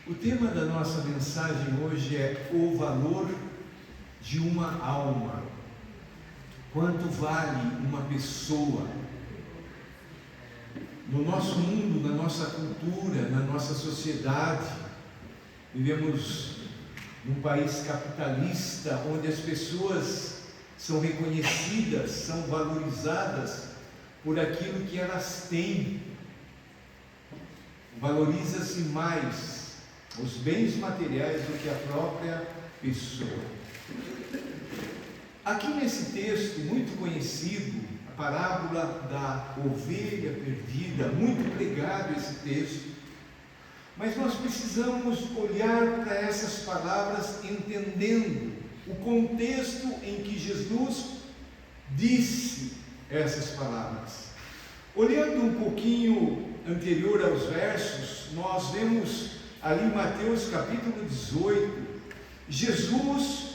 O tema da nossa mensagem hoje é o valor de uma alma. Quanto vale uma pessoa? No nosso mundo, na nossa cultura, na nossa sociedade, vivemos num país capitalista onde as pessoas são reconhecidas, são valorizadas por aquilo que elas têm. Valoriza-se mais os bens materiais do que a própria pessoa. Aqui nesse texto muito conhecido, a parábola da ovelha perdida, muito pregado esse texto, mas nós precisamos olhar para essas palavras entendendo o contexto em que Jesus disse essas palavras. Olhando um pouquinho anterior aos versos, nós vemos ali em Mateus capítulo 18, Jesus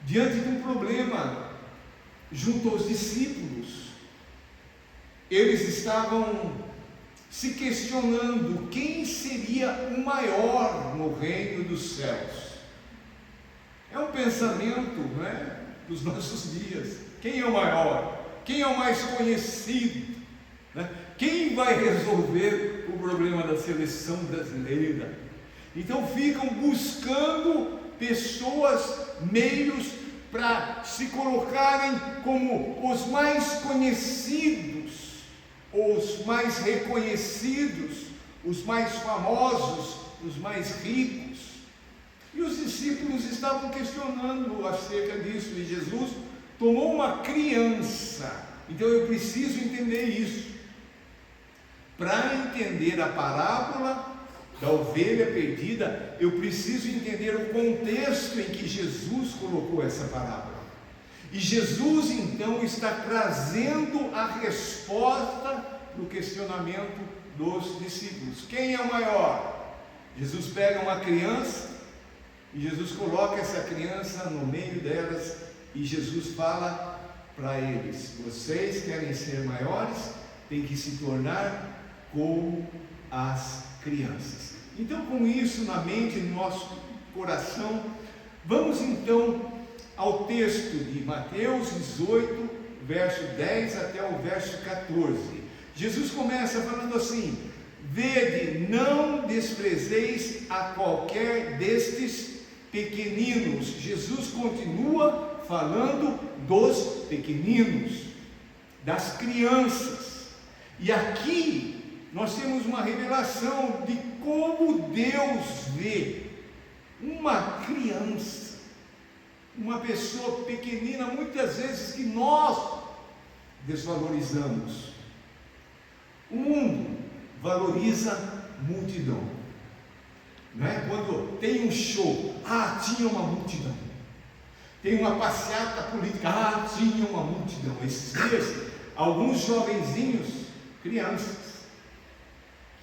diante de um problema junto aos discípulos. Eles estavam se questionando quem seria o maior no reino dos céus. É um pensamento, não é, dos nossos dias. Quem é o maior? Quem é o mais conhecido? Né? Quem vai resolver o problema da seleção brasileira? Então ficam buscando pessoas, meios para se colocarem como os mais conhecidos, os mais reconhecidos, os mais famosos, os mais ricos. E os discípulos estavam questionando acerca disso, e Jesus tomou uma criança. Então eu preciso entender isso. Para entender a parábola da ovelha perdida, eu preciso entender o contexto em que Jesus colocou essa parábola. E Jesus então está trazendo a resposta para o questionamento dos discípulos. Quem é o maior? Jesus pega uma criança e Jesus coloca essa criança no meio delas e Jesus fala para eles: vocês querem ser maiores? Tem que se tornar como as crianças. Então, com isso na mente, no nosso coração, vamos então ao texto de Mateus 18, verso 10 até o verso 14. Jesus começa falando assim: vede, não desprezeis a qualquer destes pequeninos. Jesus continua falando dos pequeninos, das crianças. E aqui nós temos uma revelação de como Deus vê uma criança, uma pessoa pequenina, muitas vezes que nós desvalorizamos. O mundo valoriza multidão, né? Quando tem um show, tinha uma multidão. Tem uma passeata política, tinha uma multidão. Esses dias, alguns jovenzinhos, crianças,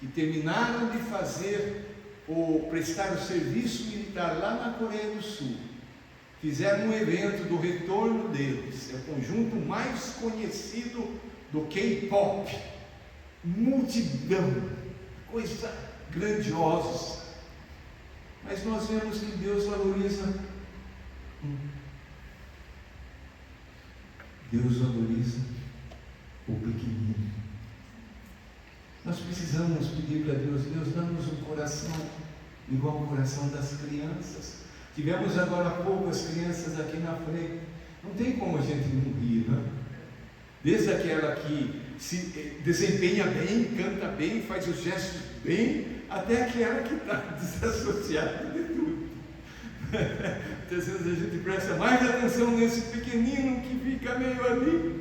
que terminaram de fazer ou prestar o serviço militar lá na Coreia do Sul, fizeram um evento do retorno deles. É o conjunto mais conhecido do K-pop. Multidão, coisa grandiosa. Mas nós vemos que Deus valoriza Deus valoriza o pequenino. Nós precisamos pedir para Deus: Deus, dá-nos um coração igual ao coração das crianças. Tivemos agora há pouco as crianças aqui na frente. Não tem como a gente não rir, né? Desde aquela que se desempenha bem, canta bem, faz os gestos bem, até aquela que está desassociada de tudo. Muitas vezes a gente presta mais atenção nesse pequenino que fica meio ali.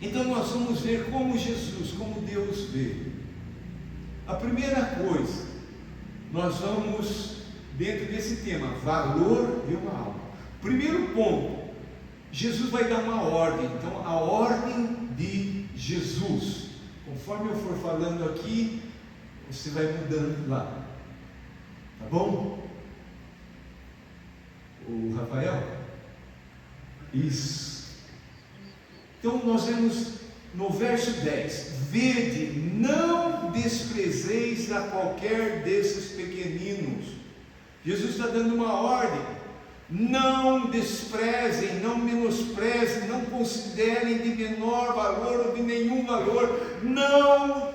Então nós vamos ver como Jesus, como Deus vê. A primeira coisa, nós vamos, dentro desse tema, valor de uma alma. Primeiro ponto, Jesus vai dar uma ordem. Então, a ordem de Jesus. Conforme eu for falando aqui, você vai mudando lá. Tá bom? O Rafael? Isso. Então nós vemos no verso 10: vede, não desprezeis a qualquer desses pequeninos. Jesus está dando uma ordem: não desprezem, não menosprezem, não considerem de menor valor ou de nenhum valor, não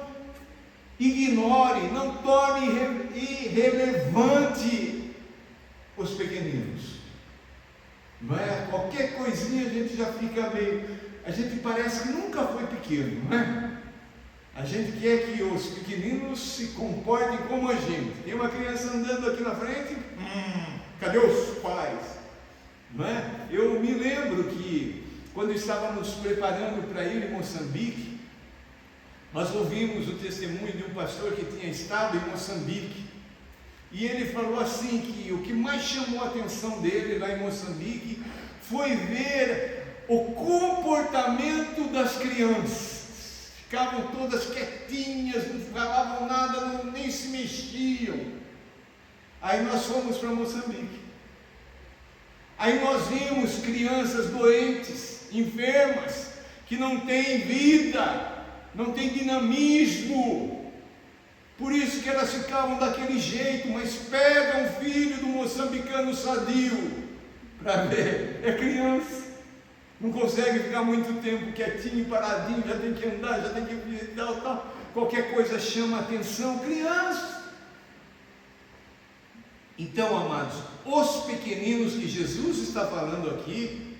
ignorem, não tornem irrelevante os pequeninos. Não é? Qualquer coisinha a gente já fica a gente parece que nunca foi pequeno, não é? A gente quer que os pequeninos se comportem como a gente. Tem uma criança andando aqui na frente, cadê os pais? Não é? Eu me lembro que quando estávamos preparando para ir em Moçambique, nós ouvimos o testemunho de um pastor que tinha estado em Moçambique, e ele falou assim, que o que mais chamou a atenção dele lá em Moçambique foi ver o comportamento das crianças. Ficavam todas quietinhas, não falavam nada, nem se mexiam. Aí nós fomos para Moçambique. Aí nós vimos crianças doentes, enfermas, que não têm vida, não têm dinamismo. Por isso que elas ficavam daquele jeito. Mas pega um filho do moçambicano sadio para ver, é criança. Não consegue ficar muito tempo quietinho, paradinho, já tem que andar, já tem que tal. Qualquer coisa chama a atenção, criança. Então, amados, os pequeninos que Jesus está falando aqui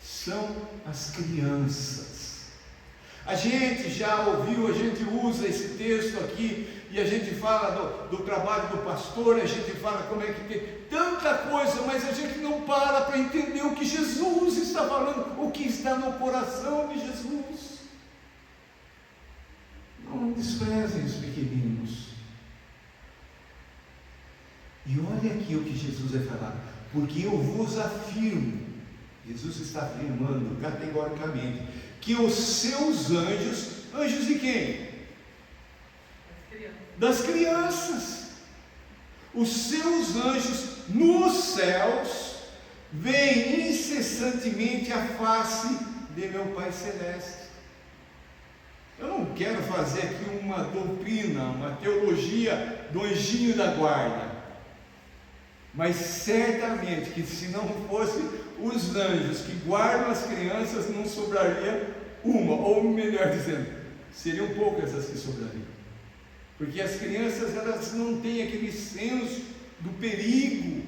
são as crianças. A gente já ouviu, a gente usa esse texto aqui e a gente fala do trabalho do pastor, a gente fala como é que tem tanta coisa, mas a gente não para entender o que Jesus está falando, o que está no coração de Jesus. Não desprezem os pequeninos. E olha aqui o que Jesus vai falar: porque eu vos afirmo, Jesus está afirmando categoricamente, que os seus anjos, anjos de quem? Das crianças. Os seus anjos nos céus veem incessantemente a face de meu Pai Celeste. Eu não quero fazer aqui uma doutrina, uma teologia do anjinho da guarda, mas certamente que se não fosse os anjos que guardam as crianças, não sobraria uma, ou melhor dizendo, seriam poucas as que sobrariam. Porque as crianças, elas não têm aquele senso do perigo.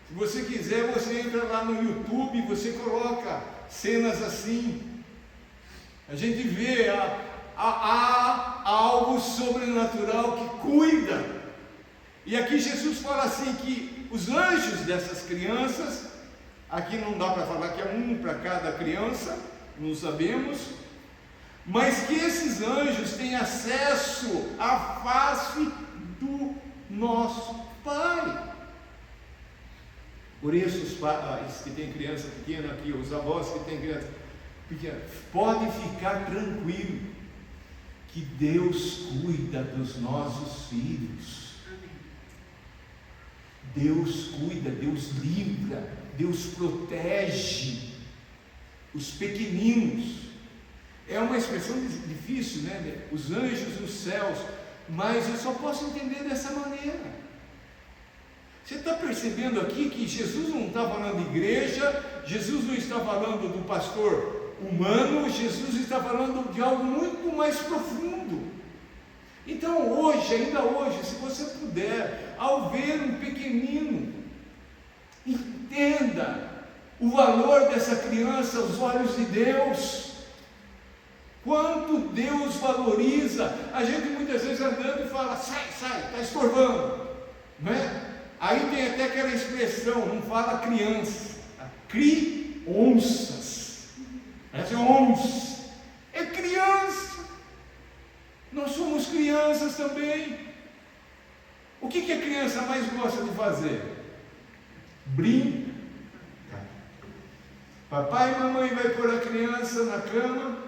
Se você quiser, você entra lá no YouTube e você coloca cenas assim. A gente vê há algo sobrenatural que cuida. E aqui Jesus fala assim que os anjos dessas crianças, aqui não dá para falar que é um para cada criança, não sabemos, mas que esses anjos têm acesso à face do nosso Pai. Por isso os pais que têm criança pequena aqui, os avós que têm criança pequena, podem ficar tranquilos que Deus cuida dos nossos filhos. Deus cuida, Deus livra, Deus protege os pequeninos. É uma expressão difícil, né? Os anjos nos céus, mas eu só posso entender dessa maneira. Você está percebendo aqui que Jesus não está falando de igreja, Jesus não está falando do pastor humano, Jesus está falando de algo muito mais profundo. Então hoje, ainda hoje, se você puder, ao ver um pequenino, entenda o valor dessa criança aos olhos de Deus. Quanto Deus valoriza. A gente muitas vezes andando e fala, sai, está estorvando, não é? Aí tem até aquela expressão, não fala criança, crianças. Essa é onça, é criança. Nós somos crianças também. O que a criança mais gosta de fazer? Brinca. Papai e mamãe vai pôr a criança na cama,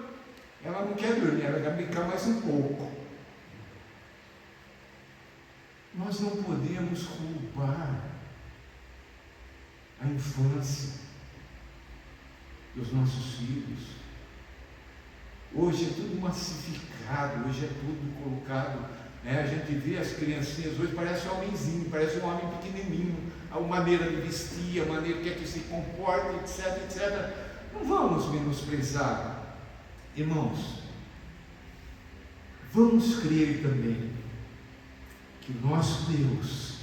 ela não quer dormir, ela quer brincar mais um pouco. Nós não podemos roubar a infância dos nossos filhos. Hoje é tudo massificado, hoje é tudo colocado, né? A gente vê as criancinhas hoje, parece um homenzinho, parece um homem pequenininho, a maneira de vestir, a maneira que se comporta, etc, etc. Não vamos menosprezar, irmãos. Vamos crer também que o nosso Deus,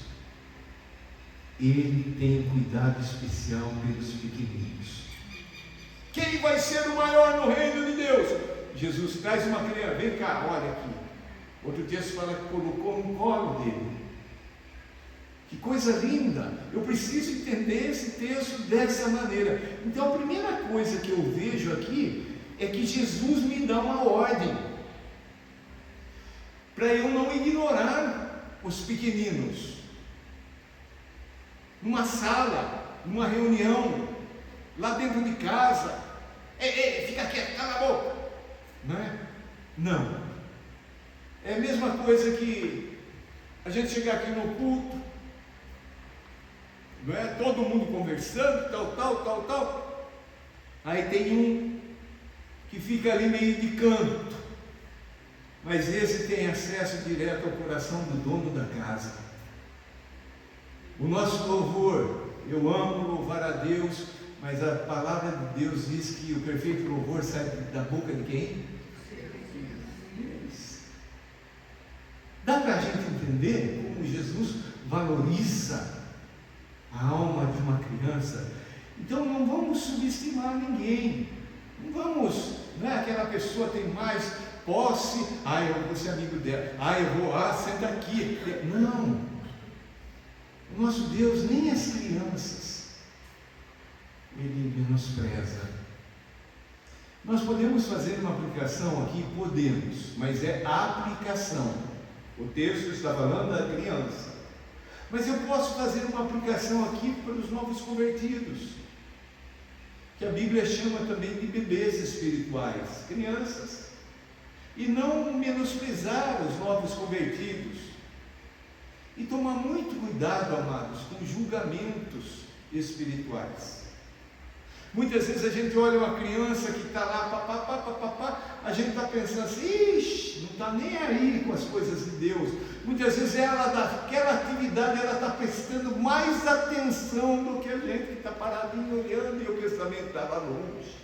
Ele tem um cuidado especial pelos pequeninos. Quem vai ser o maior no reino de Deus? Jesus traz uma criança, vem cá, olha aqui. Outro texto fala que colocou no colo dele. Que coisa linda! Eu preciso entender esse texto dessa maneira. Então a primeira coisa que eu vejo aqui é que Jesus me dá uma ordem para eu não ignorar os pequeninos. Numa sala, numa reunião, lá dentro de casa. Ei, fica quieto, cala a boca. Não é? Não. É a mesma coisa que a gente chegar aqui no culto, não é? Todo mundo conversando, tal. Aí tem um que fica ali meio de canto, mas esse tem acesso direto ao coração do dono da casa. O nosso louvor, eu amo louvar a Deus, mas a palavra de Deus diz que o perfeito louvor sai da boca de quem? Dá para a gente entender como Jesus valoriza a alma de uma criança. Então não vamos subestimar ninguém. Não vamos, não é aquela pessoa tem mais posse, eu vou ser amigo dela, eu vou, senta aqui. Não. O nosso Deus, nem as crianças, Ele menospreza. Nós podemos fazer uma aplicação aqui? Podemos, mas é a aplicação. O texto está falando da criança. Mas eu posso fazer uma aplicação aqui para os novos convertidos, que a Bíblia chama também de bebês espirituais, crianças. E não menosprezar os novos convertidos. E tomar muito cuidado, amados, com julgamentos espirituais. Muitas vezes a gente olha uma criança que está lá, a gente está pensando assim, não está nem aí com as coisas de Deus. Muitas vezes ela, daquela atividade, ela está prestando mais atenção do que a gente que está paradinho olhando e o pensamento está lá longe.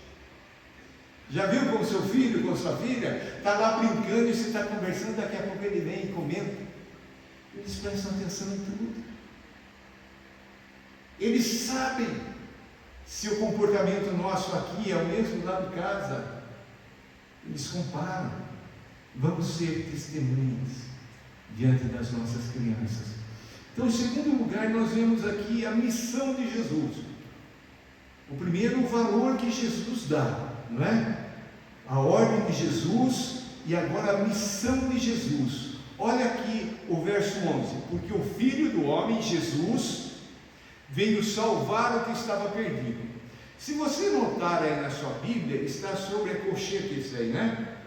Já viu com o seu filho, com a sua filha? Está lá brincando e você está conversando, daqui a pouco ele vem e comenta. Eles prestam atenção em tudo. Eles sabem se o comportamento nosso aqui é o mesmo lá de casa. Eles comparam. Vamos ser testemunhas diante das nossas crianças. Então, em segundo lugar, nós vemos aqui a missão de Jesus. O primeiro, o valor que Jesus dá, não é? A ordem de Jesus e agora a missão de Jesus. Olha aqui o verso 11. Porque o Filho do Homem, Jesus, veio salvar o que estava perdido. Se você notar aí na sua Bíblia, está sobre a colchete isso aí, né?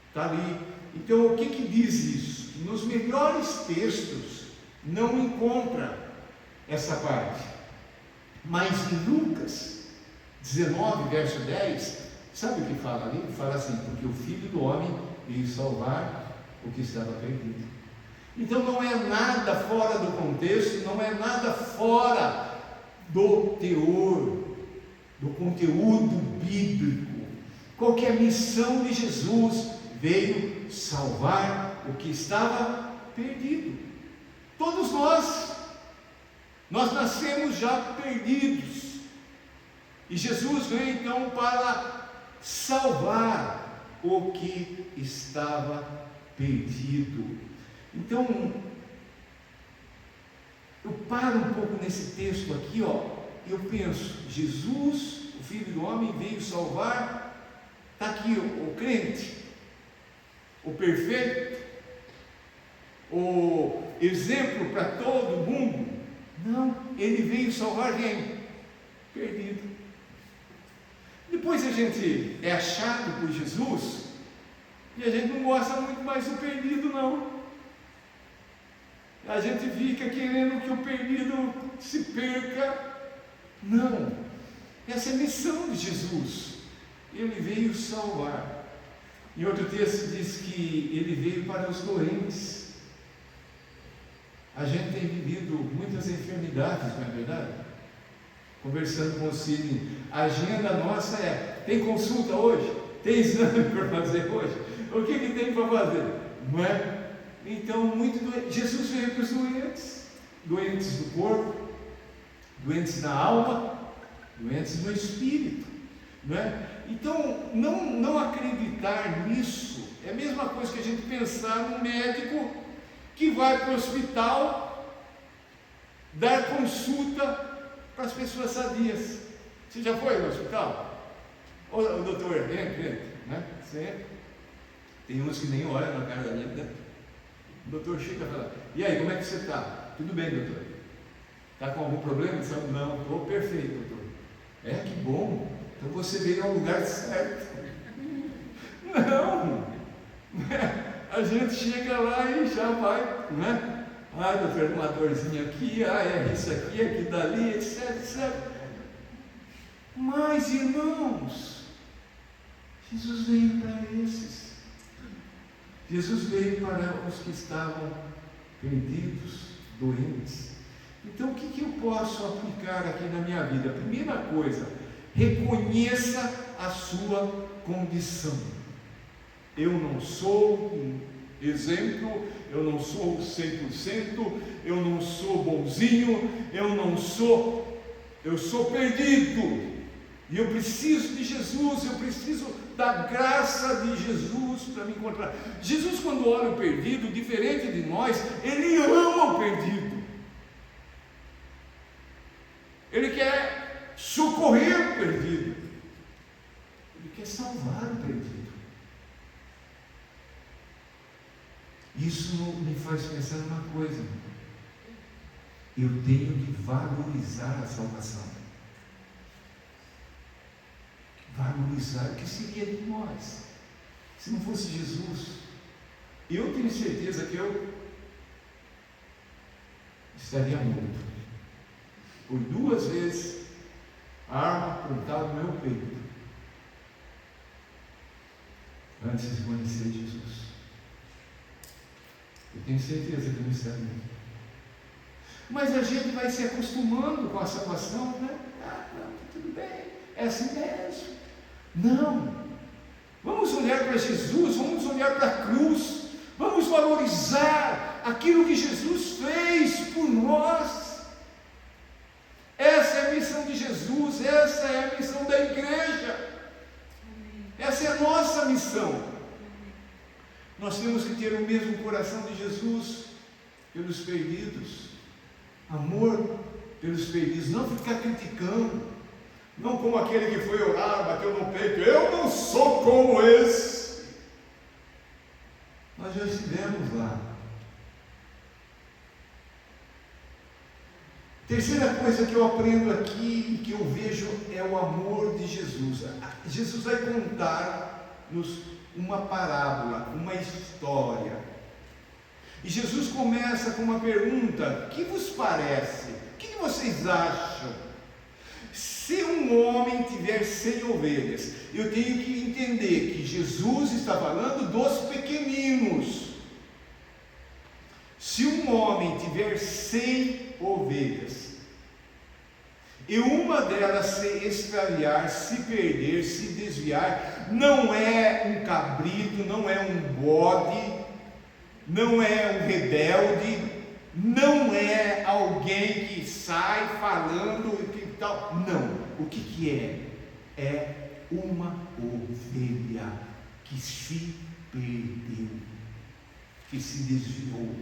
Está ali. Então, o que diz isso? Que nos melhores textos não encontra essa parte. Mas em Lucas 19, verso 10, sabe o que fala ali? Fala assim, porque o Filho do Homem veio salvar o que estava perdido. Então não é nada fora do contexto, não é nada fora do teor, do conteúdo bíblico. Qual que é a missão de Jesus? Veio salvar o que estava perdido. Todos nós nascemos já perdidos. E Jesus veio então para salvar o que estava perdido. Então, eu paro um pouco nesse texto aqui, e eu penso, Jesus, o Filho do Homem, veio salvar, está aqui o crente, o perfeito, o exemplo para todo mundo. Não, ele veio salvar quem? Perdido. Depois a gente é achado por Jesus, e a gente não gosta muito mais do perdido, não. A gente fica querendo que o perdido se perca. Não, essa é a missão de Jesus. Ele veio salvar. Em outro texto diz que ele veio para os doentes. A gente tem vivido muitas enfermidades, não é verdade? Conversando com o Sidney, a agenda nossa é: tem consulta hoje? Tem exame para fazer hoje? O que tem para fazer? Não é? Então, muito doente. Jesus veio para os doentes, doentes do corpo, doentes da alma, doentes do espírito, não é? Então, não acreditar nisso é a mesma coisa que a gente pensar num médico que vai para o hospital dar consulta para as pessoas sadias. Você já foi no hospital? Ô, doutor, entra, né? Você entra. Tem uns que nem olham na cara da gente, né? O doutor chega e fala: e aí, como é que você está? Tudo bem, doutor. Está com algum problema? Não, estou perfeito, doutor. É, que bom. Então você veio ao lugar certo. Não! A gente chega lá e já vai, né? Ah, doutor, uma dorzinha aqui, é isso aqui, aqui dali, etc, etc. Mas, irmãos, Jesus veio para esses. Jesus veio para os que estavam perdidos, doentes. Então, o que eu posso aplicar aqui na minha vida? Primeira coisa, reconheça a sua condição. Eu não sou um exemplo, eu não sou 100%, eu não sou bonzinho, eu sou perdido. E eu preciso de Jesus, eu preciso da graça de Jesus para me encontrar. Jesus, quando olha o perdido, diferente de nós, ele ama o perdido. Ele quer socorrer o perdido. Ele quer salvar o perdido. Isso me faz pensar numa coisa: eu tenho que valorizar a salvação. Valorizar. O que seria de nós se não fosse Jesus? Eu tenho certeza que eu estaria morto. Por 2 vezes a arma apontada no meu peito antes de conhecer Jesus. Eu tenho certeza que eu não estaria. Mas a gente vai se acostumando com a salvação, né? Não, tudo bem, é assim mesmo. Não, vamos olhar para Jesus, vamos olhar para a cruz, vamos valorizar aquilo que Jesus fez por nós. Essa é a missão de Jesus, essa é a missão da igreja, essa é a nossa missão. Nós temos que ter o mesmo coração de Jesus pelos perdidos, amor pelos perdidos, não ficar criticando, não como aquele que foi orar, bateu no peito: eu não sou como esse. Nós já estivemos lá. Terceira coisa que eu aprendo aqui e que eu vejo é o amor de Jesus. Jesus vai contar-nos uma parábola, uma história. E Jesus começa com uma pergunta: o que vos parece? O que vocês acham? Se um homem tiver 100 ovelhas, eu tenho que entender que Jesus está falando dos pequeninos. Se um homem tiver 100 ovelhas, e uma delas se extraviar, se perder, se desviar, não é um cabrito, não é um bode, não é um rebelde, não é alguém que sai falando e tal. Não. O que é? É uma ovelha que se perdeu, que se desviou.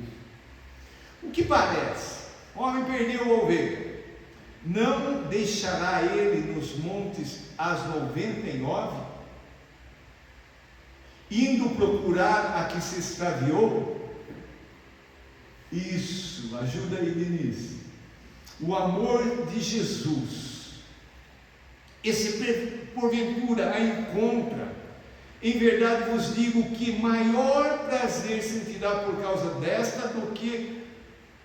O que parece? O homem perdeu a ovelha. Não deixará ele nos montes as 99, indo procurar a que se extraviou? Isso, ajuda aí, Denise. O amor de Jesus, esse porventura a encontra, em verdade vos digo que maior prazer sentirá por causa desta do que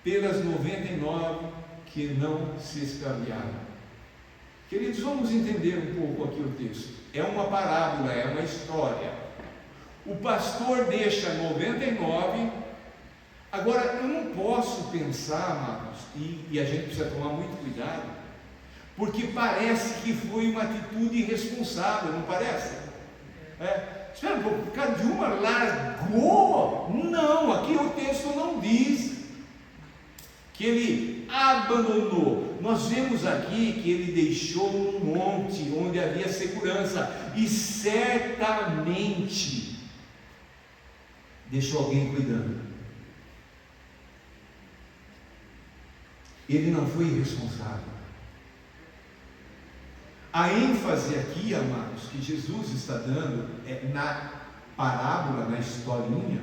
pelas 99 que não se extraviaram. Queridos, vamos entender um pouco aqui o texto. É uma parábola, é uma história. o pastor deixa 99. Agora, eu não posso pensar, amados, e a gente precisa tomar muito cuidado, porque parece que foi uma atitude irresponsável, não parece? Espera um pouco, por causa de uma largou? Não, aqui o texto não diz que ele abandonou. Nós vemos aqui que ele deixou um monte onde havia segurança, e certamente deixou alguém cuidando. Ele não foi irresponsável. A ênfase aqui, amados, que Jesus está dando na parábola, na historinha,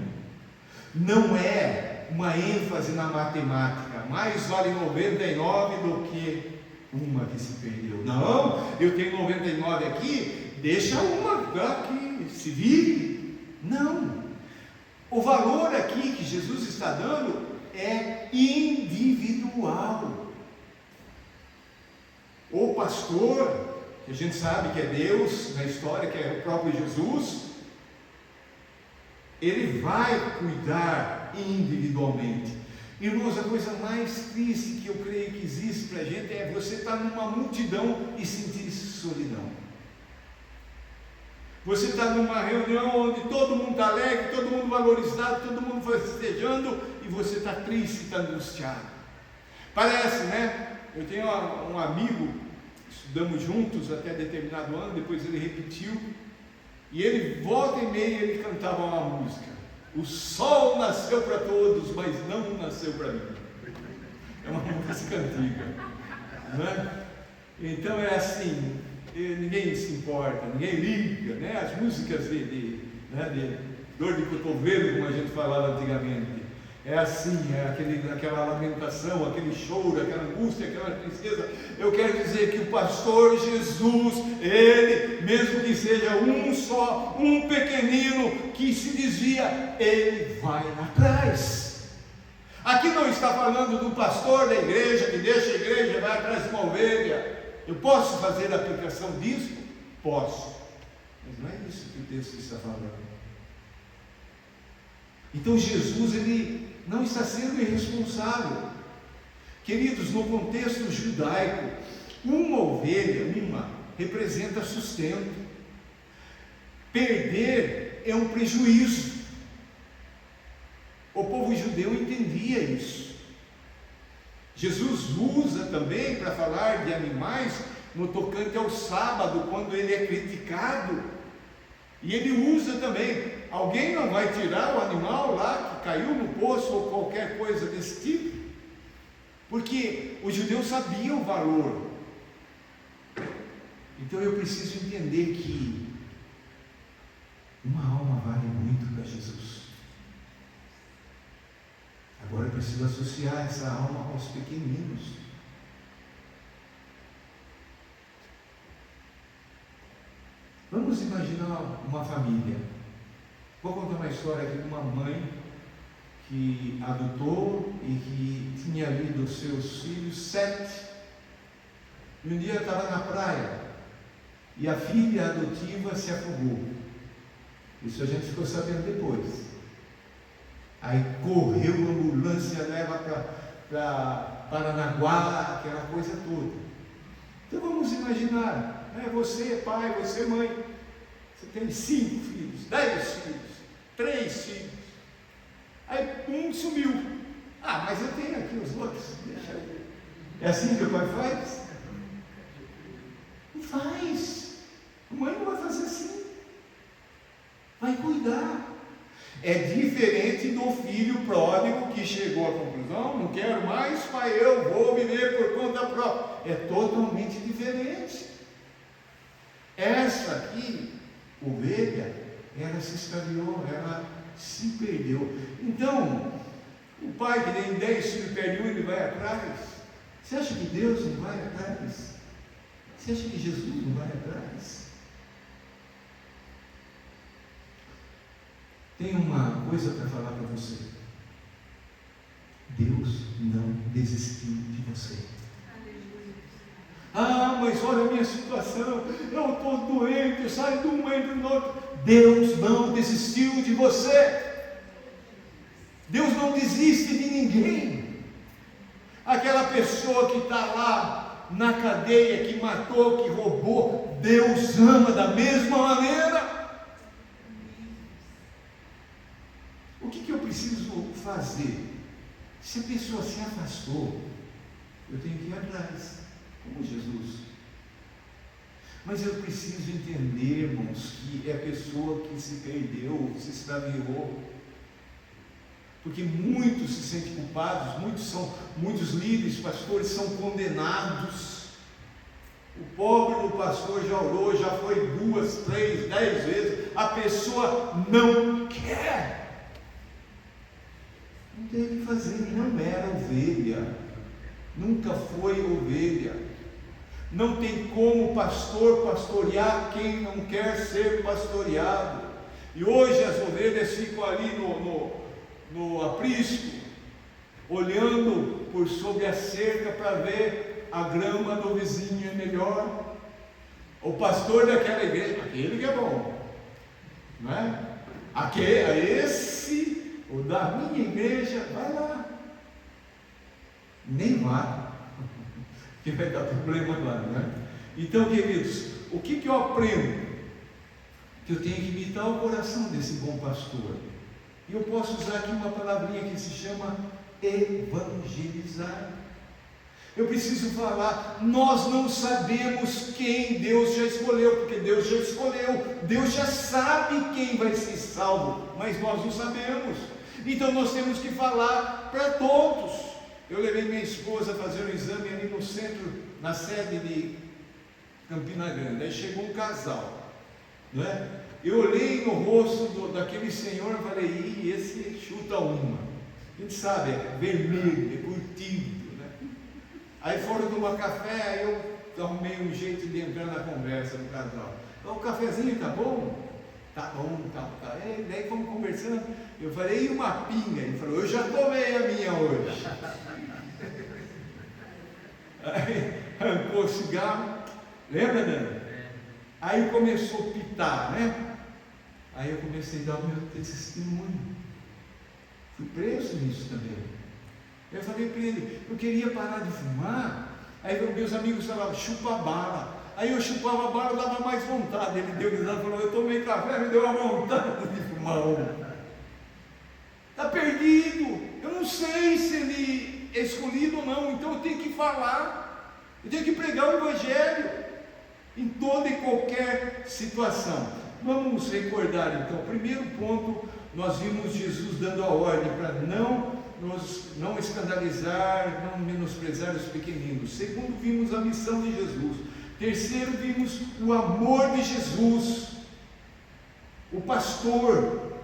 não é uma ênfase na matemática, mais vale 99 do que uma que se perdeu. Não, eu tenho 99 aqui, deixa uma que se vire. Não, o valor aqui que Jesus está dando é individual. O pastor, que a gente sabe que é Deus na história, que é o próprio Jesus, ele vai cuidar individualmente. Irmãos, a coisa mais triste que eu creio que existe para a gente é você estar numa multidão e sentir solidão. Você está numa reunião onde todo mundo está alegre, todo mundo valorizado, todo mundo festejando, e você está triste, está angustiado. Parece, né? Eu tenho um amigo, estudamos juntos até determinado ano, depois ele repetiu, e ele, volta e meia, ele cantava uma música: o sol nasceu para todos, mas não nasceu para mim. É uma música antiga, né? Então é assim, ninguém se importa, ninguém liga, né? As músicas de dor de cotovelo, como a gente falava antigamente, é assim, aquela lamentação, aquele choro, aquela angústia, aquela tristeza. Eu quero dizer que o pastor Jesus, ele, mesmo que seja um só, um pequenino que se desvia, ele vai atrás. Aqui não está falando do pastor da igreja que deixa a igreja e vai atrás de uma ovelha. Eu posso fazer a aplicação disso? Posso, mas não é isso que o texto está falando. Então Jesus, ele não está sendo irresponsável. Queridos, no contexto judaico, uma ovelha, representa sustento. Perder é um prejuízo. O povo judeu entendia isso. Jesus usa também para falar de animais no tocante ao sábado, quando ele é criticado. E ele usa também: alguém não vai tirar o animal lá que caiu no poço ou qualquer coisa desse tipo? Porque os judeus sabiam o valor. Então eu preciso entender que uma alma vale muito para Jesus. Agora eu preciso associar essa alma aos pequeninos. Vamos imaginar uma família. Vou contar uma história aqui de uma mãe que adotou e que tinha ali dos seus filhos 7. E um dia estava na praia e a filha adotiva se afogou. Isso a gente ficou sabendo depois. Aí correu a ambulância, leva para Paranaguá, aquela coisa toda. Então vamos imaginar, você é pai, você é mãe, você tem 5 filhos, 10 filhos, 3 filhos. Aí um sumiu. Mas eu tenho aqui os outros, deixa eu. É assim que o pai faz? Não faz. A mãe não vai fazer assim. Vai cuidar. É diferente do filho pródigo que chegou à conclusão: não quero mais, pai, eu vou viver por conta própria. É totalmente diferente. Essa aqui, ovelha, ela se extraviou, ela se perdeu. Então, o pai que tem 10 filhos perde um, ele vai atrás. Você acha que Deus não vai atrás? Você acha que Jesus não vai atrás? Tem uma coisa para falar para você. Deus não desistiu de você. Mas olha a minha situação, eu estou doente, eu saio de um, entro no outro. Deus não desistiu de você. Deus não desiste de ninguém. Aquela pessoa que está lá na cadeia, que matou, que roubou, Deus ama da mesma maneira. O que eu preciso fazer? Se a pessoa se afastou, eu tenho que ir atrás, como Jesus. Mas eu preciso entender, irmãos, que é a pessoa que se perdeu, se extraviou. Porque muitos se sentem culpados, muitos líderes, pastores são condenados. O pobre do pastor já orou, já foi 2, 3, 10 vezes, a pessoa não quer. Não tem o que fazer, não era ovelha, nunca foi ovelha. Não tem como o pastor pastorear quem não quer ser pastoreado. E hoje as ovelhas ficam ali no aprisco, olhando por sobre a cerca para ver a grama do vizinho é melhor. O pastor daquela igreja, aquele que é bom, não é? Esse, o da minha igreja, vai lá. Nem vá, que vai dar problema lá, não é? Então, queridos, o que eu aprendo? Que eu tenho que imitar o coração desse bom pastor. E eu posso usar aqui uma palavrinha que se chama evangelizar. Eu preciso falar, nós não sabemos quem Deus já escolheu, porque Deus já escolheu, Deus já sabe quem vai ser salvo, mas nós não sabemos. Então nós temos que falar para todos. Eu levei minha esposa a fazer um exame ali no centro, na sede de Campina Grande. Aí chegou um casal, não é? Eu olhei no rosto daquele senhor e falei, esse chuta uma. A gente sabe, é vermelho, é curtido, né? Aí foram tomar café, aí eu arrumei um jeito de entrar na conversa do casal. Então, o cafezinho tá bom? Tá bom, tá. Daí fomos conversando, eu falei, e uma pinga? Ele falou, eu já tomei a minha hoje. Aí arrancou o cigarro, lembra, Dani? Aí começou a pitar, né? Aí eu comecei a dar o meu testemunho. Fui preso nisso também. Eu falei para ele, eu queria parar de fumar. Aí meus amigos falavam, chupa a bala. Aí eu chupava a bala, dava mais vontade. Ele deu risada e falou, eu tomei café, me deu uma vontade de fumar uma. Está perdido. Eu não sei se ele é escolhido ou não. Então eu tenho que falar. Eu tenho que pregar o Evangelho em toda e qualquer situação. Vamos recordar então. Primeiro ponto, nós vimos Jesus dando a ordem para não escandalizar, não menosprezar os pequeninos. Segundo, vimos a missão de Jesus. Terceiro, vimos o amor de Jesus, o pastor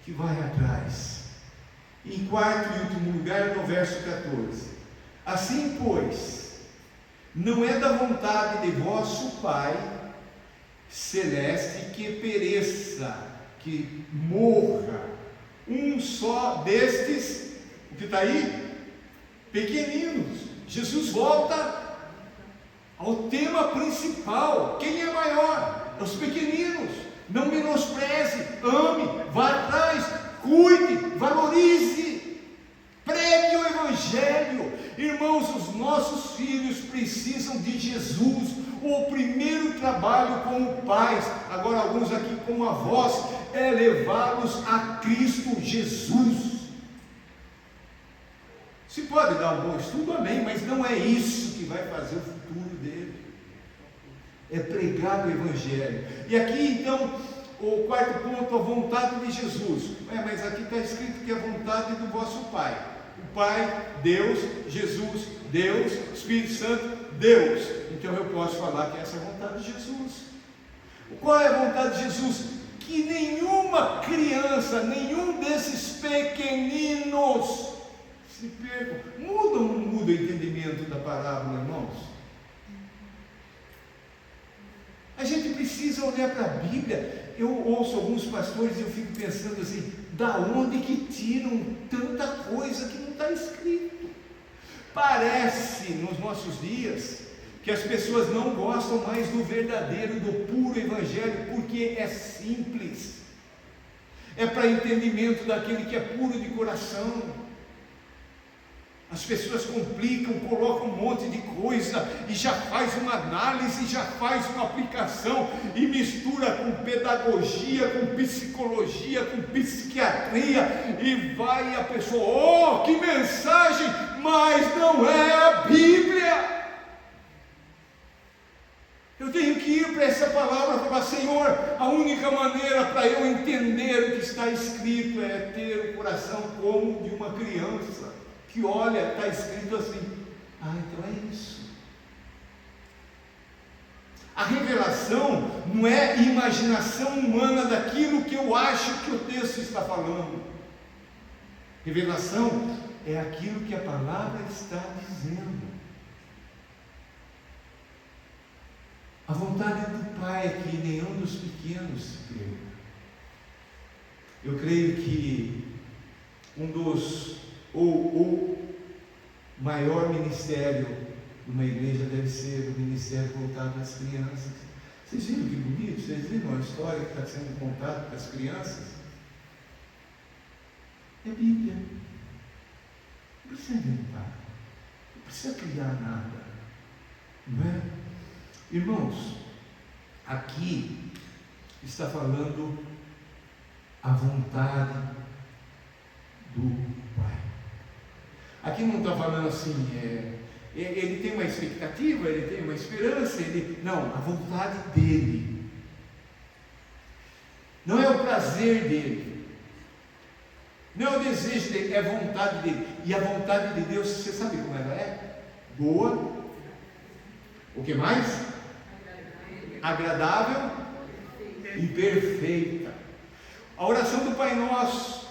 que vai atrás. Em quarto e último lugar, no verso 14: assim, pois, não é da vontade de vosso Pai celeste que pereça, que morra um só destes, o que está aí? Pequeninos. Jesus volta ao tema principal. Quem é maior? Os pequeninos. Não menospreze, ame, vá atrás, cuide, valorize, pregue o Evangelho. Irmãos, os nossos filhos precisam de Jesus. O primeiro trabalho como pais, agora alguns aqui como avós, é levá-los a Cristo Jesus. Se pode dar um bom estudo, amém, mas não é isso que vai fazer o futuro dele. É pregar o Evangelho. E aqui então, o quarto ponto, a vontade de Jesus. Mas aqui está escrito que é a vontade do vosso Pai. O Pai, Deus, Jesus, Deus, Espírito Santo, Deus. Então eu posso falar que essa é a vontade de Jesus. Qual é a vontade de Jesus? Que nenhuma criança, nenhum desses pequeninos se percam. Muda ou não muda o entendimento da parábola, irmãos? A gente precisa olhar para a Bíblia. Eu ouço alguns pastores e eu fico pensando assim, da onde que tiram tanta coisa que não está escrito? Parece, nos nossos dias, que as pessoas não gostam mais do verdadeiro, do puro Evangelho, porque é simples, é para entendimento daquele que é puro de coração. As pessoas complicam, colocam um monte de coisa e já faz uma análise, já faz uma aplicação e mistura com pedagogia, com psicologia, com psiquiatria e vai a pessoa, oh, que mensagem, mas não é a Bíblia. Eu tenho que ir para essa palavra e falar, Senhor, a única maneira para eu entender o que está escrito é ter o coração como de uma criança. Que olha, está escrito assim, então é isso. A revelação não é imaginação humana daquilo que eu acho que o texto está falando. Revelação é aquilo que a palavra está dizendo. A vontade do Pai é que nenhum dos pequenos se perca. Eu creio que um dos ou maior ministério de uma igreja deve ser o ministério voltado às crianças. Vocês viram que bonito? Vocês viram a história que está sendo contada para as crianças? É Bíblia. Não precisa inventar, não precisa criar nada, não é? Irmãos, aqui está falando a vontade do Pai. Aqui não está falando assim, ele tem uma expectativa, ele tem uma esperança, não, a vontade dele. Não é o prazer dele, não é o desejo dele, é a vontade dele. E a vontade de Deus, você sabe como ela é? Boa. O que mais? Agradável e perfeita. A oração do Pai Nosso,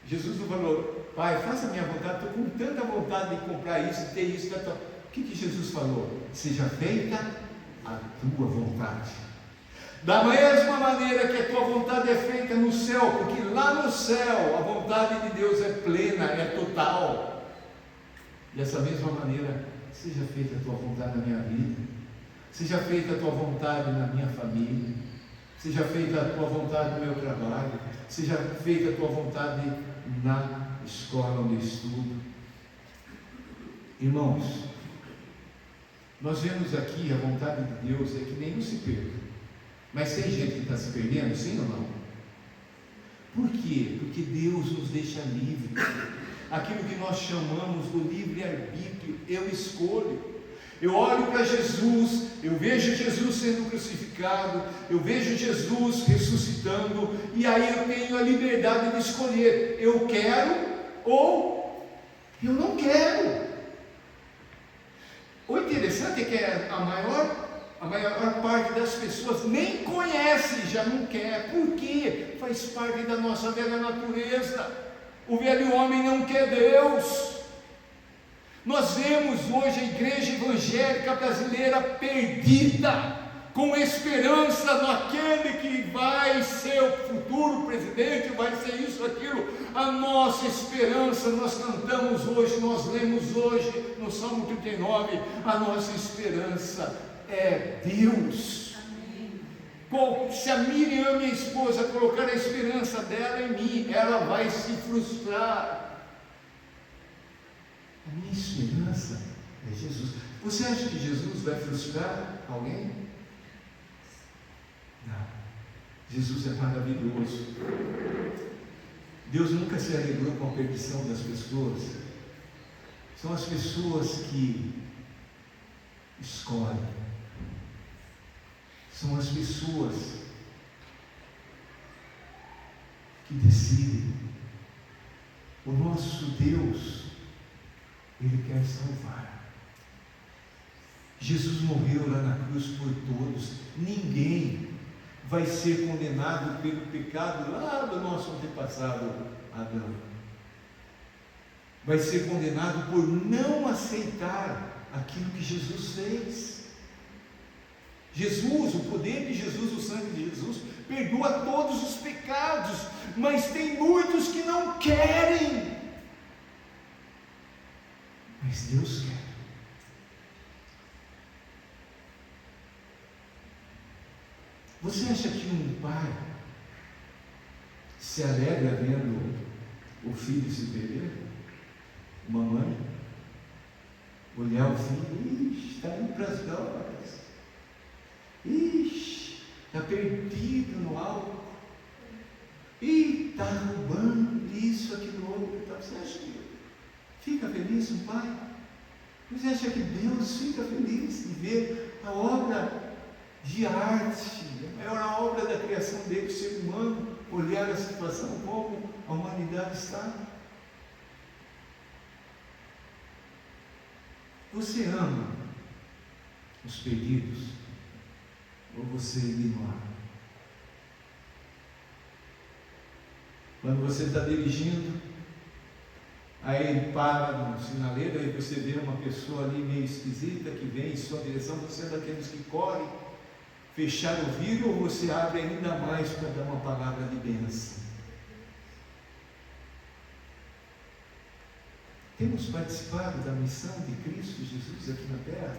Jesus não falou, Pai, faça a minha vontade, estou com tanta vontade de comprar isso, de ter isso, o que Jesus falou? Seja feita a tua vontade. Da mesma maneira que a tua vontade é feita no céu, porque lá no céu a vontade de Deus é plena, é total. Dessa mesma maneira, seja feita a tua vontade na minha vida, seja feita a tua vontade na minha família, seja feita a tua vontade no meu trabalho, seja feita a tua vontade na escola onde eu estudo. Irmãos, nós vemos aqui a vontade de Deus é que nenhum se perca. Mas tem gente que está se perdendo, sim ou não? Por quê? Porque Deus nos deixa livre. Aquilo que nós chamamos do livre-arbítrio, eu escolho. Eu olho para Jesus, eu vejo Jesus sendo crucificado, eu vejo Jesus ressuscitando, e aí eu tenho a liberdade de escolher, eu quero ou eu não quero. O interessante é que a maior parte das pessoas nem conhece, já não quer. Por quê? Faz parte da nossa velha natureza. O velho homem não quer Deus. Nós vemos hoje a igreja evangélica brasileira perdida, com esperança naquele que vai ser o futuro presidente, vai ser isso, aquilo. A nossa esperança, nós cantamos hoje, nós lemos hoje no Salmo 39, a nossa esperança é Deus. Amém. Se a Miriam, minha esposa, colocar a esperança dela em mim, ela vai se frustrar. A minha esperança é Jesus. Você acha que Jesus vai frustrar alguém? Não. Jesus é maravilhoso. Deus nunca se alegrou com a perdição das pessoas. São as pessoas que escolhem. São as pessoas que decidem. O nosso Deus, Ele quer salvar. Jesus morreu lá na cruz por todos. Ninguém vai ser condenado pelo pecado lá do nosso antepassado Adão. Vai ser condenado por não aceitar aquilo que Jesus fez. Jesus, o poder de Jesus, o sangue de Jesus, perdoa todos os pecados, mas tem muitos que não querem. Mas Deus quer. Você acha que um pai se alegra vendo o filho se perder? Uma mãe olhar o filho, está indo para as drogas, está perdido no álcool, está roubando isso, aquilo, outro. Você acha que fica feliz um pai? Você acha que Deus fica feliz de ver a obra de arte, a maior obra da criação dele, o ser humano, olhar a situação como a humanidade está? Você ama os perdidos ou você ignora? Quando você está dirigindo, aí ele para no sinaleiro, aí você vê uma pessoa ali meio esquisita que vem em sua direção, você é daqueles que corre, fechar o vidro, ou você abre ainda mais para dar uma palavra de bênção? Temos participado da missão de Cristo Jesus aqui na terra?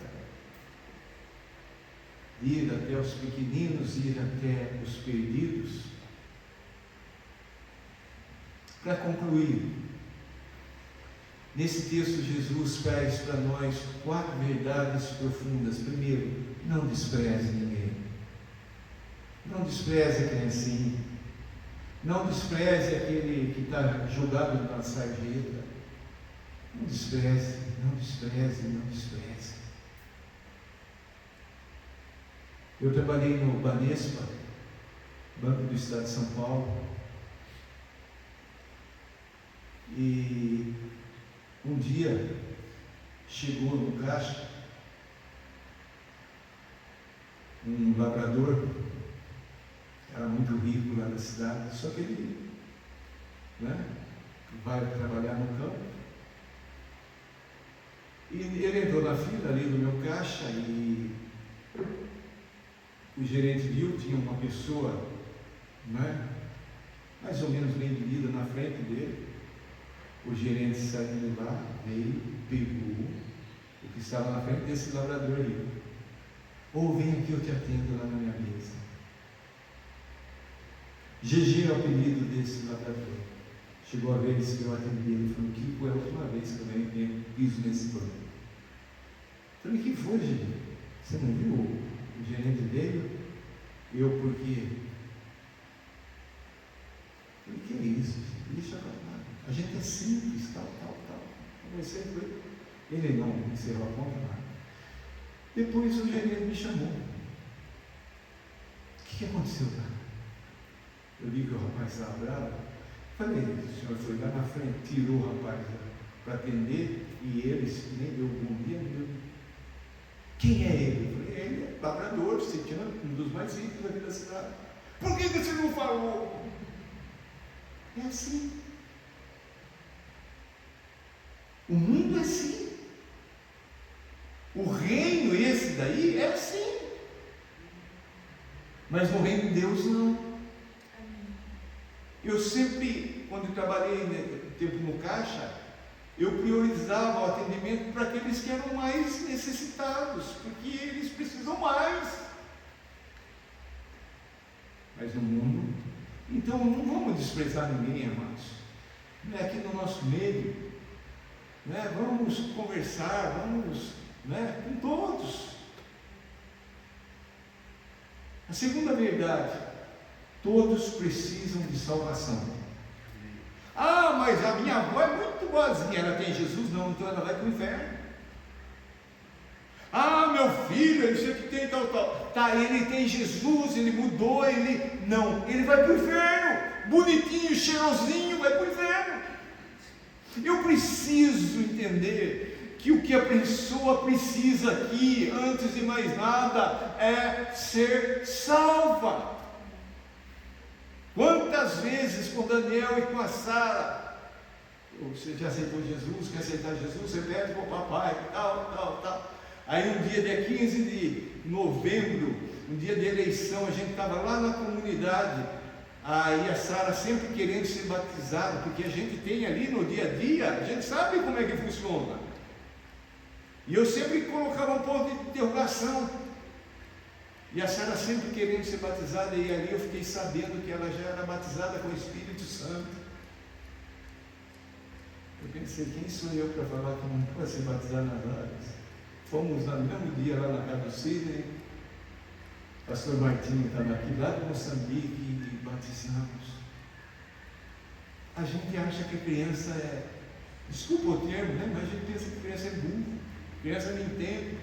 Ir até os pequeninos, ir até os perdidos. Para concluir, nesse texto Jesus traz para nós 4 verdades profundas. Primeiro, não despreze ninguém. Não despreze a criancinha. Não despreze aquele que está jogado na sarjeta. Não despreze, não despreze, não despreze. Eu trabalhei no Banespa, Banco do Estado de São Paulo, e um dia chegou no caixa um lavrador, era muito rico lá na cidade, só que ele vai trabalhar no campo. E ele entrou na fila ali no meu caixa e o gerente viu, tinha uma pessoa, mais ou menos bem de vida na frente dele. O gerente saiu de lá, veio, pegou o que estava na frente desse lavrador rico. Ou vem aqui, eu te atendo lá na minha mesa. GG é o apelido desse lavrador. Chegou a vez que eu atendi ele e falou: Kiko, é a última vez que eu venho piso nesse banco. Falei: que foi, GG? Você não viu o gerente dele? Eu, por quê? Falei: que é isso? Deixa eu falar. A gente é simples, tal. Comecei com ele. Ele não encerrou a conta, nada. Depois o gerente me chamou. O que aconteceu, cara? Eu vi que o rapaz estava bravo. Falei: o senhor foi lá na frente, tirou o rapaz para atender, e ele nem deu bom dia, nem deu. Quem é ele? Eu falei: ele é lavrador, um dos mais ricos aqui da cidade. Por que você não falou? É assim. O mundo é assim. O reino esse daí é assim. Mas no reino de Deus não. Eu sempre, quando eu trabalhei tempo no caixa, eu priorizava o atendimento para aqueles que eram mais necessitados, porque eles precisam mais. Mas no mundo, então não vamos desprezar ninguém, amados. Aqui no nosso meio, vamos conversar, vamos com todos. A segunda verdade: todos precisam de salvação. Ah, mas a minha avó é muito boazinha, ela tem Jesus? Não, então ela vai para o inferno. Ah, meu filho, ele sempre tem tal. Tá, ele tem Jesus, ele mudou, não, ele vai para o inferno. Bonitinho, cheirosinho, vai para o inferno. Eu preciso entender que o que a pessoa precisa aqui, antes de mais nada, é ser salva. Quantas vezes com Daniel e com a Sara, você já aceitou Jesus, quer aceitar Jesus, você pede para o papai, tal. Aí um dia 15 de novembro, um dia de eleição, a gente estava lá na comunidade, aí a Sara sempre querendo ser batizada, porque a gente tem ali no dia a dia, a gente sabe como é que funciona. E eu sempre colocava um ponto de interrogação. E a Sara sempre querendo ser batizada, e ali eu fiquei sabendo que ela já era batizada com o Espírito Santo. Eu pensei, quem sou eu para falar que não pode ser batizada nas águas? Fomos no mesmo dia lá na casa do Sidney, o pastor Martinho estava aqui, lá de Moçambique, e batizamos. A gente acha que a criança é, desculpa o termo, né? Mas a gente pensa que a criança é burra, a criança não entende.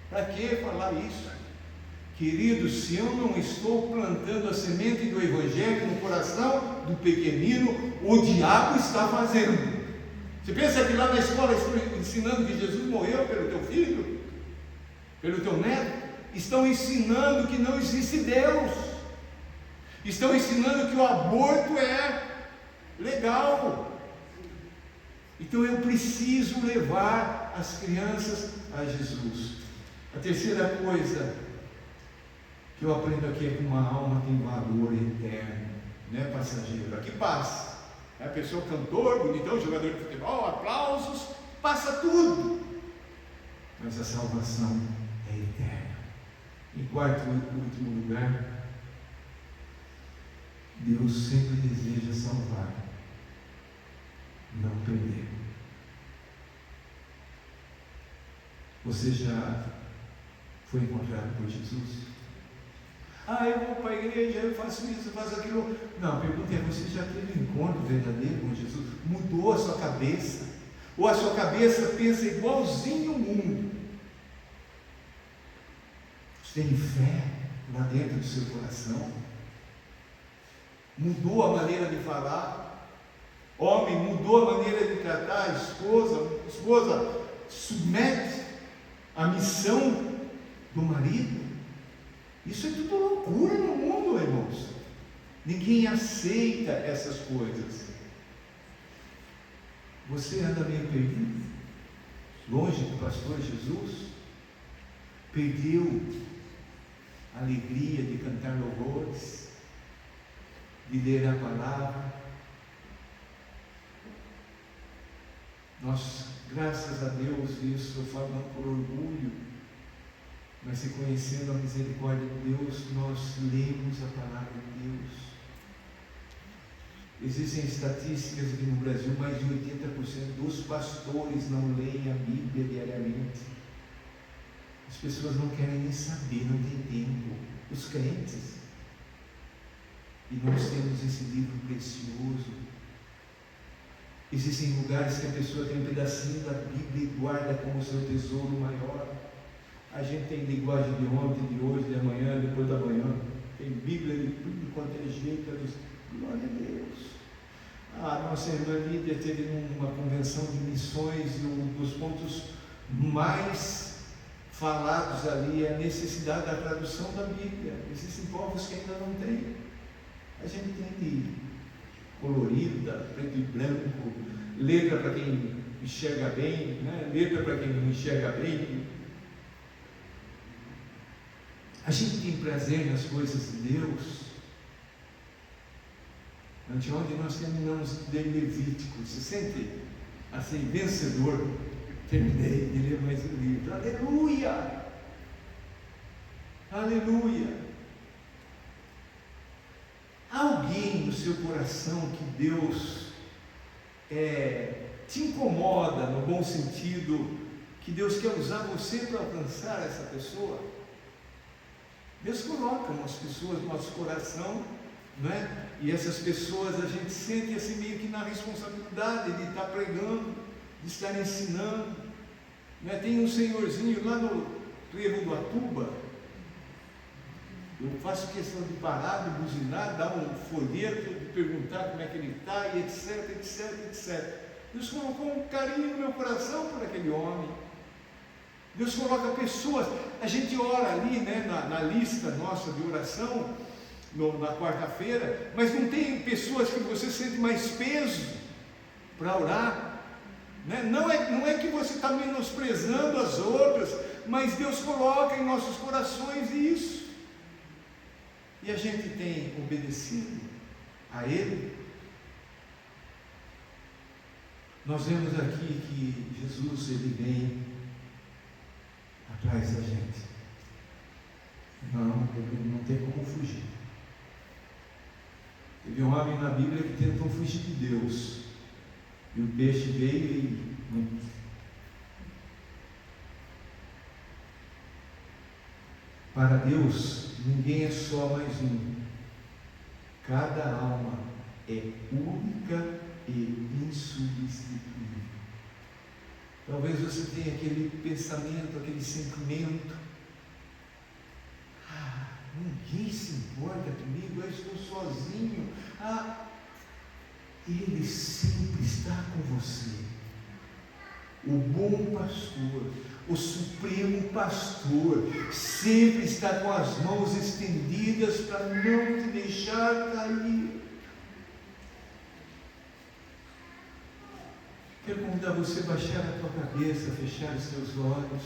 Para que falar isso? Queridos, se eu não estou plantando a semente do Evangelho no coração do pequenino, o diabo está fazendo. Você pensa que lá na escola estão ensinando que Jesus morreu pelo teu filho? Pelo teu neto? Estão ensinando que não existe Deus. Estão ensinando que o aborto é legal. Então eu preciso levar as crianças a Jesus. A terceira coisa que eu aprendo aqui é que uma alma tem valor eterno, não é passageiro. Aqui passa. A pessoa cantor, bonitão, jogador de futebol, aplausos, passa tudo. Mas a salvação é eterna. Em quarto e último lugar, Deus sempre deseja salvar, não perder. Você já foi encontrado por Jesus? Eu vou para a igreja, eu faço isso, eu faço aquilo. Não, a pergunta é, você já teve um encontro verdadeiro com Jesus? Mudou a sua cabeça? Ou a sua cabeça pensa igualzinho o mundo? Você tem fé lá dentro do seu coração? Mudou a maneira de falar? Homem, mudou a maneira de tratar a esposa? A esposa submete a missão do marido? Isso é tudo loucura no mundo, irmãos. Ninguém aceita essas coisas. Você anda meio perdido, longe do pastor Jesus, perdeu a alegria de cantar louvores, de ler a palavra. Nós, graças a Deus, isso eu falo não por orgulho, mas reconhecendo a misericórdia de Deus, nós lemos a palavra de Deus. Existem estatísticas que no Brasil mais de 80% dos pastores não leem a Bíblia diariamente. As pessoas não querem nem saber, não têm tempo. Os crentes. E nós temos esse livro precioso. Existem lugares que a pessoa tem um pedacinho da Bíblia e guarda como seu tesouro maior. A gente tem linguagem de ontem, de hoje, de amanhã, depois da manhã. Tem Bíblia de tudo quanto é jeito. Glória a Deus. Nossa irmã Lídia teve uma convenção de missões e um dos pontos mais falados ali é a necessidade da tradução da Bíblia. Existem povos que ainda não têm. A gente tem de colorida, preto e branco, letra para quem enxerga bem, né? Letra para quem não enxerga bem. A gente tem prazer nas coisas de Deus. Anteontem nós terminamos de Levítico. Se sente assim, vencedor. Terminei de ler mais um livro. Aleluia! Aleluia! Há alguém no seu coração que Deus te incomoda, no bom sentido, que Deus quer usar você para alcançar essa pessoa? Deus coloca umas pessoas no nosso coração, não é? E essas pessoas a gente sente assim meio que na responsabilidade de estar pregando, de estar ensinando, não é? Tem um senhorzinho lá no trevo do Atuba, eu faço questão de parar, de buzinar, dar um folheto, de perguntar como é que ele está, e etc, etc, etc. Deus colocou um carinho no meu coração por aquele homem. Deus coloca pessoas, a gente ora ali, né, na lista nossa de oração, na quarta-feira, mas não tem pessoas que você sente mais peso para orar, né? Não é que você está menosprezando as outras, mas Deus coloca em nossos corações isso, e a gente tem obedecido a Ele. Nós vemos aqui que Jesus, Ele vem atrás da gente. Não tem como fugir. Teve um homem na Bíblia que tentou fugir de Deus, e o peixe veio e para Deus, ninguém é só mais um. Cada alma é única e insubstituível. Talvez você tenha aquele pensamento, aquele sentimento: ninguém se importa comigo, eu estou sozinho. Ele sempre está com você. O bom pastor, o supremo pastor, sempre está com as mãos estendidas para não te deixar cair. Quero convidar você a baixar a tua cabeça, fechar os teus olhos.